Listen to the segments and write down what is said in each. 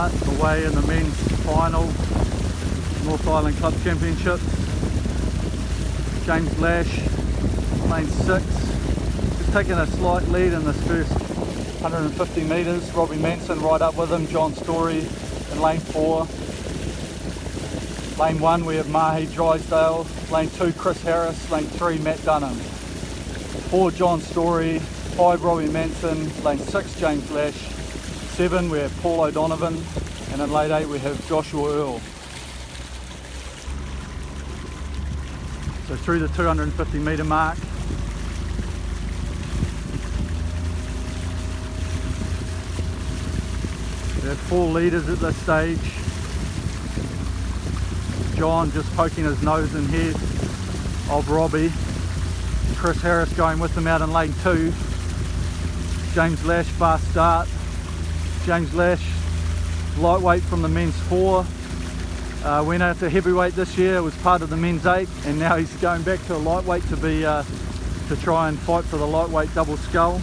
start away in the men's final, North Island Club Championship. James Lash, lane 6, just taking a slight lead in this first 150 metres. Robbie Manson right up with him, John Story in lane 4. Lane 1 we have Mahi Drysdale, lane 2 Chris Harris, lane 3 Matt Dunham. 4 John Story, 5 Robbie Manson, lane 6 James Lash, 7 we have Paul O'Donovan, and in lane 8 we have Joshua Earl. So through the 250 metre mark, we have 4 leaders at this stage. John just poking his nose in head of Robbie. Chris Harris going with him out in lane 2. James Lash fast start. James Lash lightweight from the men's 4. Went out to heavyweight this year, was part of the men's 8, and now he's going back to a lightweight to try and fight for the lightweight double scull.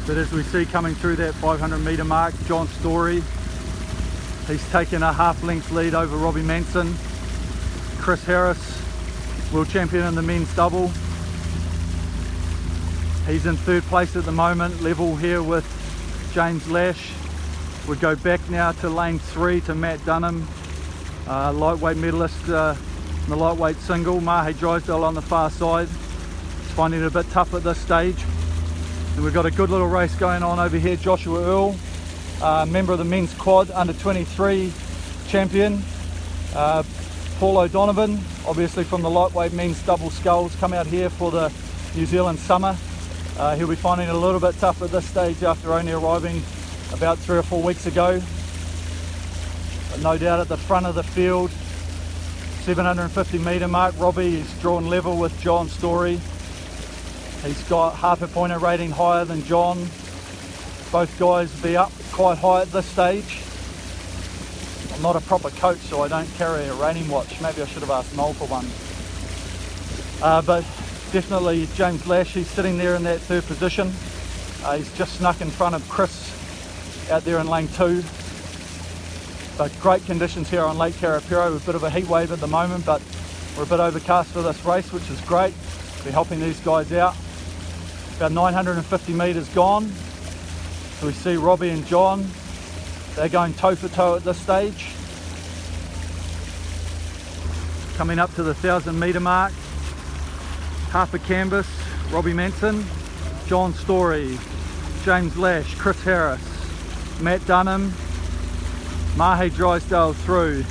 But as we see coming through that 500 metre mark, John Story, he's taken a half length lead over Robbie Manson. Chris Harris, world champion in the men's double. He's in 3rd place at the moment, level here with James Lash. We go back now to lane 3 to Matt Dunham, lightweight medalist in the lightweight single. Mahi Drysdale on the far side. He's finding it a bit tough at this stage. And we've got a good little race going on over here. Joshua Earl, member of the men's quad, under 23 champion. Paul O'Donovan, obviously from the lightweight men's double sculls, come out here for the New Zealand summer. He'll be finding it a little bit tough at this stage after only arriving about 3 or 4 weeks ago. But no doubt at the front of the field, 750 metre mark, Robbie is drawn level with John Story. He's got half a pointer rating higher than John. Both guys be up quite high at this stage. I'm not a proper coach, so I don't carry a rating watch. Maybe I should have asked Noel for one. But definitely James Lash, he's sitting there in that 3rd position. He's just snuck in front of Chris out there in lane 2. But great conditions here on Lake Karapiro, with a bit of a heat wave at the moment, but we're a bit overcast for this race, which is great. We're helping these guys out. About 950 metres gone. So we see Robbie and John, they're going toe for toe at this stage. Coming up to the 1,000 metre mark. Half a canvas, Robbie Manson, John Story, James Lash, Chris Harris, Matt Dunham, Mahi Drysdale through.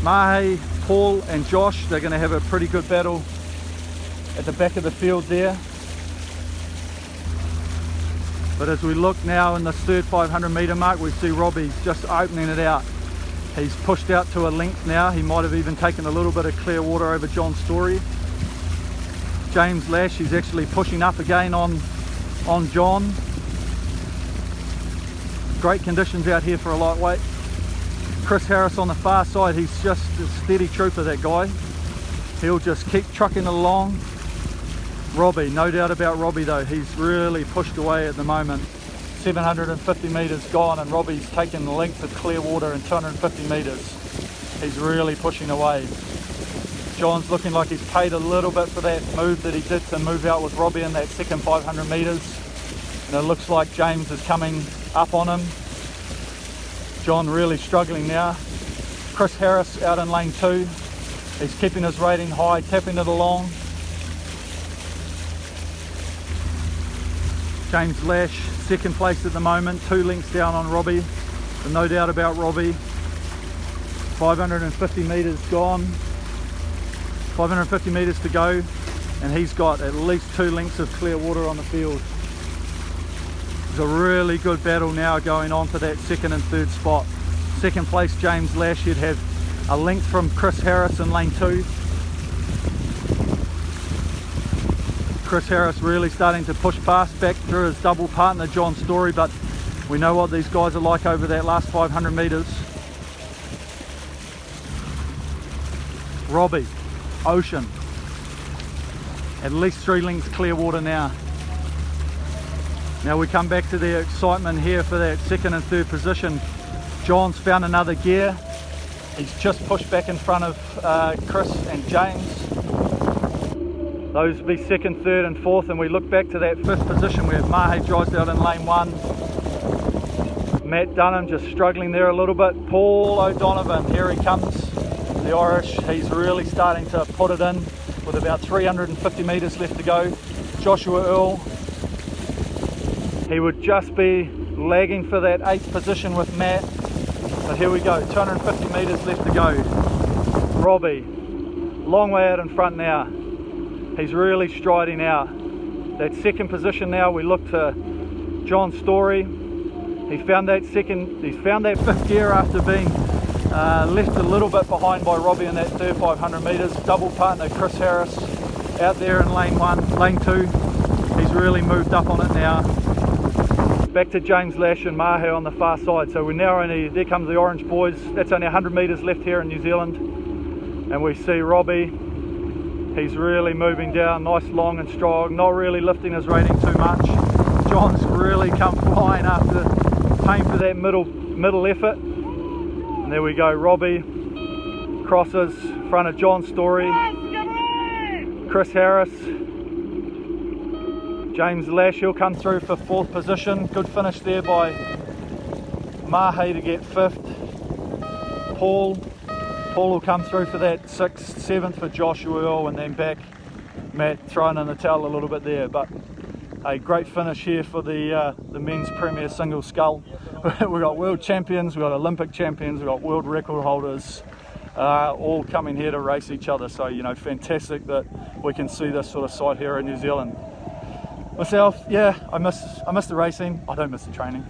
Mahi, Paul and Josh, they're going to have a pretty good battle at the back of the field there. But as we look now in this 3rd 500 metre mark, we see Robbie's just opening it out. He's pushed out to a length now. He might have even taken a little bit of clear water over John Story. James Lash, he's actually pushing up again on John. Great conditions out here for a lightweight. Chris Harris on the far side, he's just a steady trooper, that guy. He'll just keep trucking along. Robbie, no doubt about Robbie though, he's really pushed away at the moment. 750 metres gone and Robbie's taken the length of clear water in 250 metres. He's really pushing away. John's looking like he's paid a little bit for that move that he did to move out with Robbie in that second 500 metres. And it looks like James is coming up on him. John really struggling now. Chris Harris out in lane 2. He's keeping his rating high, tapping it along. James Lash, 2nd place at the moment, 2 lengths down on Robbie. But no doubt about Robbie. 550 metres gone. 550 metres to go, and he's got at least 2 lengths of clear water on the field. There's a really good battle now going on for that 2nd and 3rd spot. 2nd place James Lash, he'd have a length from Chris Harris in lane 2. Chris Harris really starting to push past back through his double partner John Story, but we know what these guys are like over that last 500 metres. Robbie, Ocean, at least 3 lengths clear water now. Now we come back to the excitement here for that second and third position. John's found another gear. He's just pushed back in front of Chris and James. Those will be second, third and fourth, and we look back to that fifth position where Mahe drives out in lane 1. Matt Dunham just struggling there a little bit. Paul O'Donovan, here he comes, the Irish. He's really starting to put it in with about 350 metres left to go. Joshua Earl, he would just be lagging for that 8th position with Matt. But here we go, 250 metres left to go. Robbie, long way out in front now. He's really striding out. That second position now, we look to John Story. He found that fifth gear after being left a little bit behind by Robbie in that third 500 metres. Double partner Chris Harris out there in lane 1, lane 2. He's really moved up on it now. Back to James Lash and Mahe on the far side. So we're now only, there comes the Orange boys. That's only 100 metres left here in New Zealand. And we see Robbie. He's really moving down, nice, long and strong, not really lifting his rating too much. John's really come flying after paying for that middle effort. And there we go, Robbie crosses in front of John Story, Chris Harris, James Lash, he'll come through for 4th position. Good finish there by Mahe to get 5th. Paul will come through for that 6th, 7th for Joshua Earl, and then back Matt throwing in the towel a little bit there. But a great finish here for the men's premier single scull. We've got world champions, we've got Olympic champions, we've got world record holders, all coming here to race each other. So, you know, fantastic that we can see this sort of sight here in New Zealand. Myself, yeah, I miss the racing. I don't miss the training.